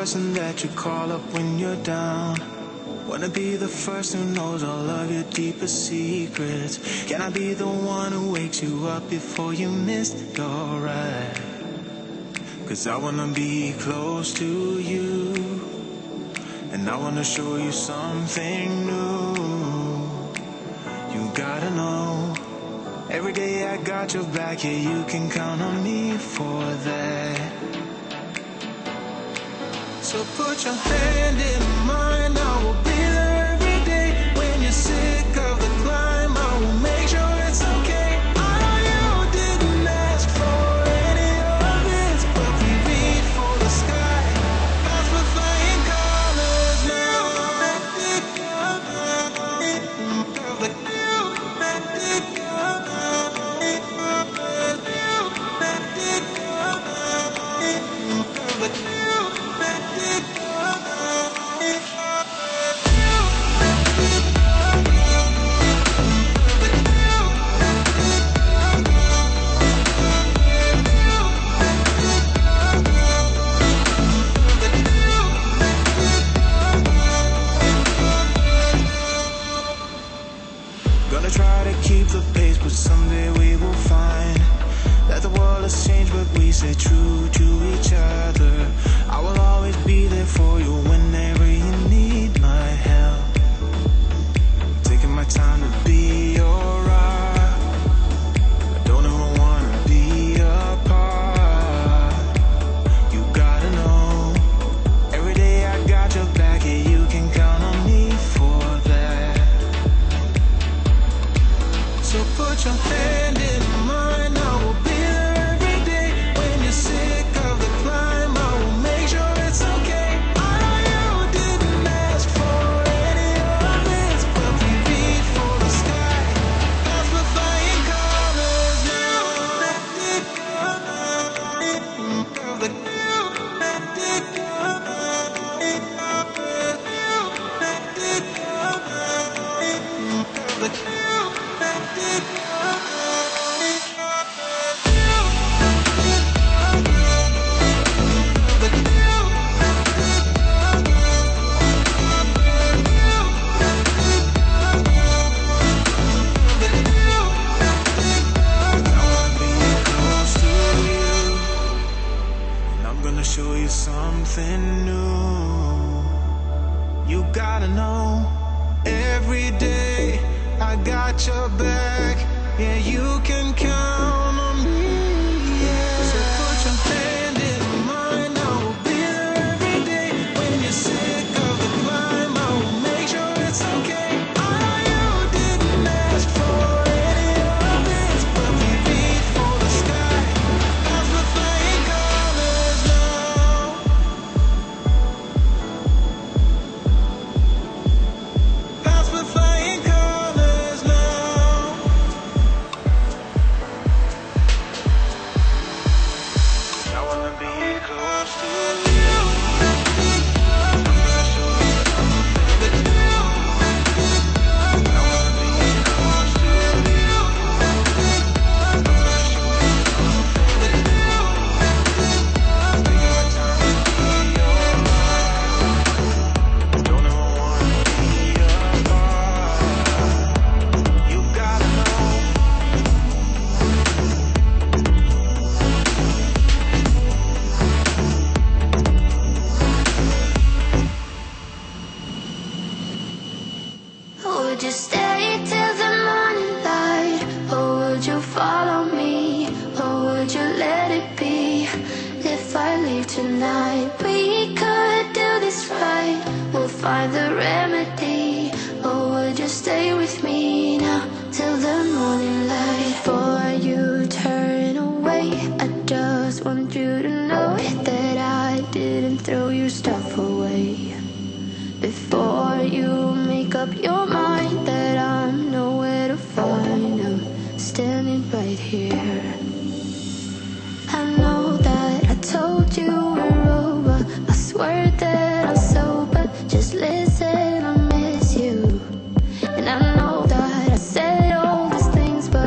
person that you call up when you're down. Wanna be the first who knows all of your deepest secrets. Can I be the one who wakes you up before you miss your ride? 'Cause I wanna be close to you, and I wanna show you something new. You gotta know, every day I got your back, yeah, you can count on me for that. So put your hand in mine, I will be there every day. When you're sick of the climb, I will make sure it's okay. I know you didn't ask for any of this, but we reach for the sky. Clouds with flying colors now. Gonna try to keep the pace, but someday we will find that the world has changed, but we stay true to each other. I will always be there for you whenever you need my help. Taking my time to be your rock. I don't ever wanna be apart. You gotta know, every day I got your back, yeah, you can count on me for that. So put your hand in mine, I will be there every day. When you're sick of the climb, I will make sure it's okay. I know you didn't ask for any of this, but we reach for the sky. Clouds with flying colors now. Show you something new. You gotta know, every day I got your back, yeah, you can count on me, yeah. So put your hand in mine, I will be there every day. When you're sick of the climb, I will make sure it's okay. I know you didn't ask for any of this, but we reach for the sky. Clouds with flying colors now. Clouds with flying colors now. I wanna be close to you. I'm gonna show you something new. I wanna be close to you. I'm gonna show you something new. Taking my time to be your rock. Don't ever wanna be apart. You gotta know. Would you stay till the morning light? Or would you follow me? Or would you let it be? If I leave tonight, we could do this right. We'll find the remedy. Or would you stay with me now till the morning light? Before you turn away, I just want you to know that I didn't throw your stuff away. Before you make up your mind that I'm nowhere to find, I'm standing right here. I know that I told you we're over, I swear that I'm sober. Just listen, I miss you. And I know that I said all these things, but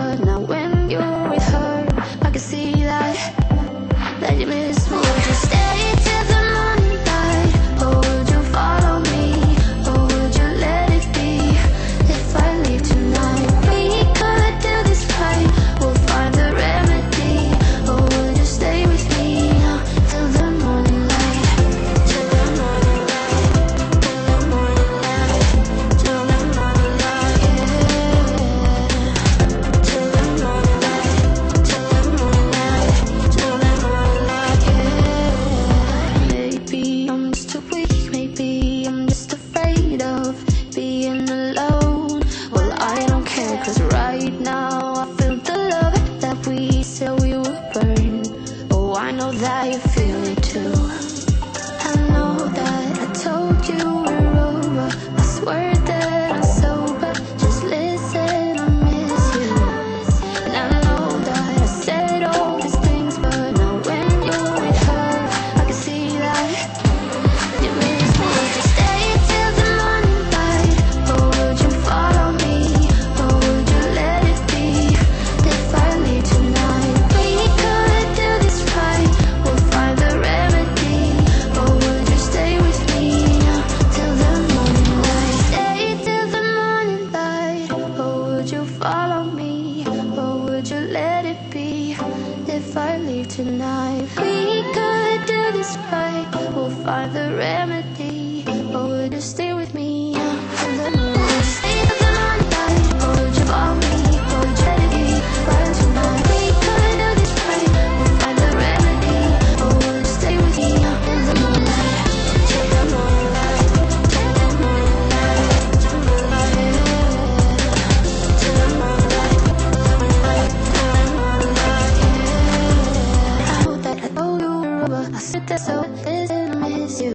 leave tonight. We could do this right, we'll find the remedy. Or would you stay with me in the moonlight? Stay till the morning light. Or would you follow me? Or would you let it be right tonight? We could do this right, we'll find the remedy. Or would you stay with me in the moonlight? Take the moonlight, take the moonlight, the moonlight, take the moonlight, moonlight, moonlight, yeah. I hope that I told you were over. I sit there so